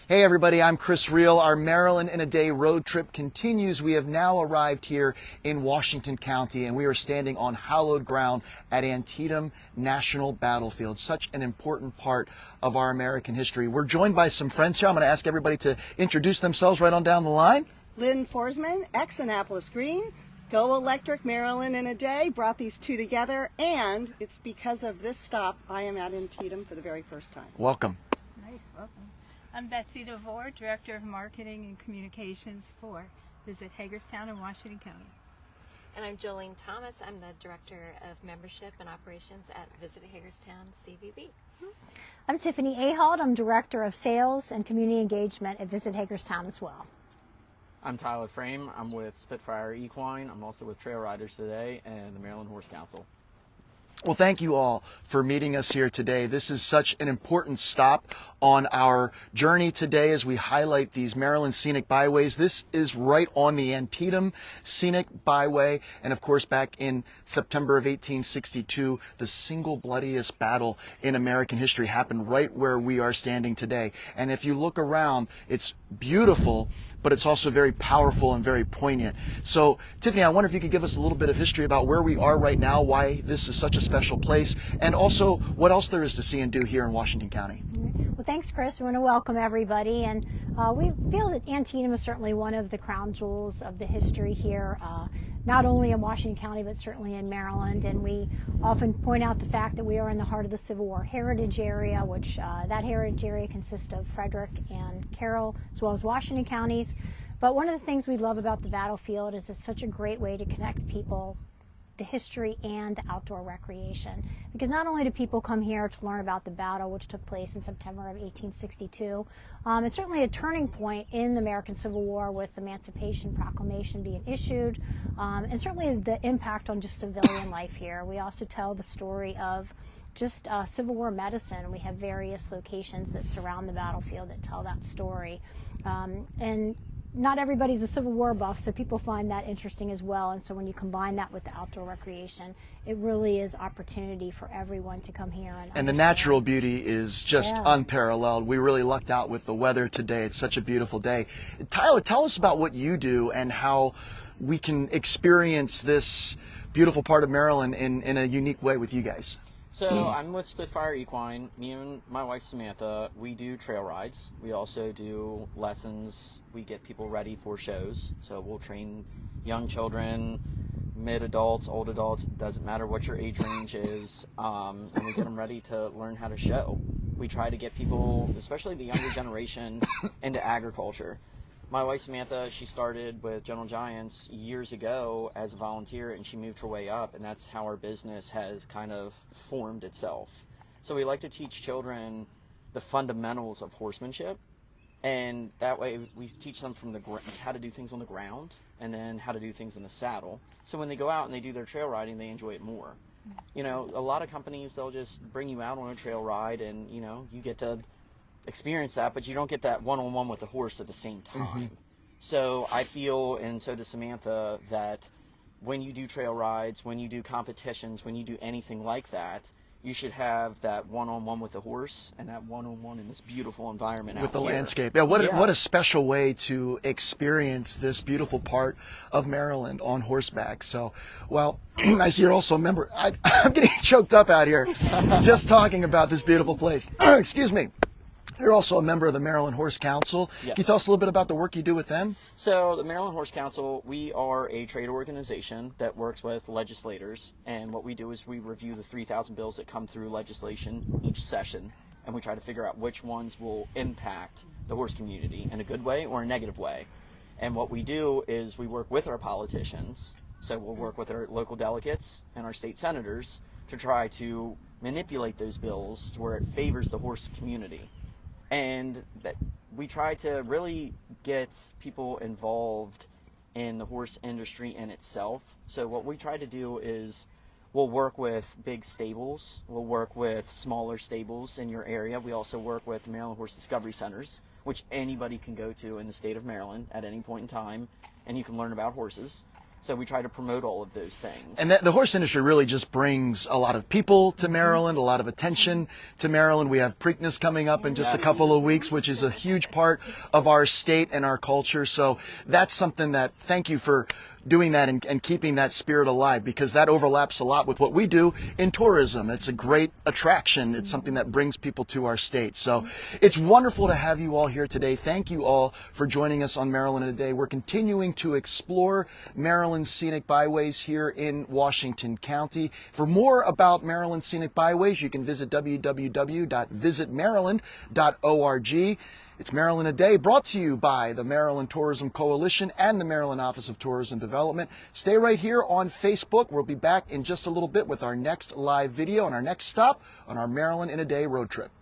Hey everybody, I'm Chris Reel. Our Maryland in a Day road trip continues. We have now arrived here in Washington County and we are standing on hallowed ground at Antietam National Battlefield, such an important part of our American history. We're joined by some friends here. I'm going to ask everybody to introduce themselves right on down the line. Lynn Forsman, ex-Annapolis Green, Go Electric, Maryland in a Day, brought these two together, and it's because of this stop I am at Antietam for the very first time. Welcome. Nice, welcome. I'm Betsy DeVore, Director of Marketing and Communications for Visit Hagerstown in Washington County. And I'm Jolene Thomas. I'm the Director of Membership and Operations at Visit Hagerstown CVB. I'm Tiffany Ahald. I'm Director of Sales and Community Engagement at Visit Hagerstown as well. I'm Tyler Frame. I'm with Spitfire Equine. I'm also with Trail Riders Today and the Maryland Horse Council. Well, thank you all for meeting us here today. This is such an important stop on our journey today as we highlight these Maryland Scenic Byways. This is right on the Antietam Scenic Byway. And of course, back in September of 1862, the single bloodiest battle in American history happened right where we are standing today. And if you look around, it's beautiful, but it's also very powerful and very poignant. So, Tiffany, I wonder if you could give us a little bit of history about where we are right now, why this is such a special place, and also what else there is to see and do here in Washington County. Well, thanks, Chris. We want to welcome everybody, and we feel that Antietam is certainly one of the crown jewels of the history here, not only in Washington County, but certainly in Maryland. And we often point out the fact that we are in the heart of the Civil War heritage area, which that heritage area consists of Frederick and Carroll, as well as Washington counties. But one of the things we love about the battlefield is it's such a great way to connect people, the history and the outdoor recreation. Because not only do people come here to learn about the battle, which took place in September of 1862, it's certainly a turning point in the American Civil War with the Emancipation Proclamation being issued, and certainly the impact on just civilian life here. We also tell the story of just Civil War medicine. We have various locations that surround the battlefield that tell that story. And not everybody's a Civil War buff, so people find that interesting as well. And so when you combine that with the outdoor recreation, it really is opportunity for everyone to come here. And the natural beauty is just unparalleled. We really lucked out with the weather today. It's such a beautiful day. Tyler, tell us about what you do and how we can experience this beautiful part of Maryland in a unique way with you guys. So I'm with Spitfire Equine. Me and my wife Samantha, we do trail rides. We also do lessons. We get people ready for shows. So we'll train young children, mid-adults, old adults. It doesn't matter what your age range is. And we get them ready to learn how to show. We try to get people, especially the younger generation, into agriculture. My wife Samantha, she started with Gentle Giants years ago as a volunteer, and she moved her way up, and that's how our business has kind of formed itself. So we like to teach children the fundamentals of horsemanship, and that way we teach them from how to do things on the ground and then how to do things in the saddle. So when they go out and they do their trail riding, they enjoy it more. You know, a lot of companies, they'll just bring you out on a trail ride and, you know, you get to experience that, but you don't get that one-on-one with the horse at the same time. So I feel, and so does Samantha, that when you do trail rides, when you do competitions, when you do anything like that, you should have that one-on-one with the horse and that one-on-one in this beautiful environment with out the here. landscape. Yeah, what a special way to experience this beautiful part of Maryland on horseback. So, well, I see you're also a member. I'm getting choked up out here just talking about this beautiful place. Excuse me. You're also a member of the Maryland Horse Council. Yes. Can you tell us a little bit about the work you do with them? So the Maryland Horse Council, we are a trade organization that works with legislators, and what we do is we review the 3,000 bills that come through legislation each session, and we try to figure out which ones will impact the horse community in a good way or a negative way. And what we do is we work with our politicians, so we'll work with our local delegates and our state senators to try to manipulate those bills to where it favors the horse community. And that we try to really get people involved in the horse industry in itself. So what we try to do is we'll work with big stables. We'll work with smaller stables in your area. We also work with the Maryland Horse Discovery Centers, which anybody can go to in the state of Maryland at any point in time, and you can learn about horses. So we try to promote all of those things. And the horse industry really just brings a lot of people to Maryland, a lot of attention to Maryland. We have Preakness coming up in just a couple of weeks, which is a huge part of our state and our culture. So that's something that, thank you for doing that and keeping that spirit alive, because that overlaps a lot with what we do in tourism. It's a great attraction. It's something that brings people to our state. So it's wonderful to have you all here today. Thank you all for joining us on Maryland Today. We're continuing to explore Maryland's scenic byways here in Washington County. For more about Maryland Scenic Byways, you can visit www.visitmaryland.org. It's Maryland Today, brought to you by the Maryland Tourism Coalition and the Maryland Office of Tourism Development. Stay right here on Facebook. We'll be back in just a little bit with our next live video and our next stop on our Maryland in a Day road trip.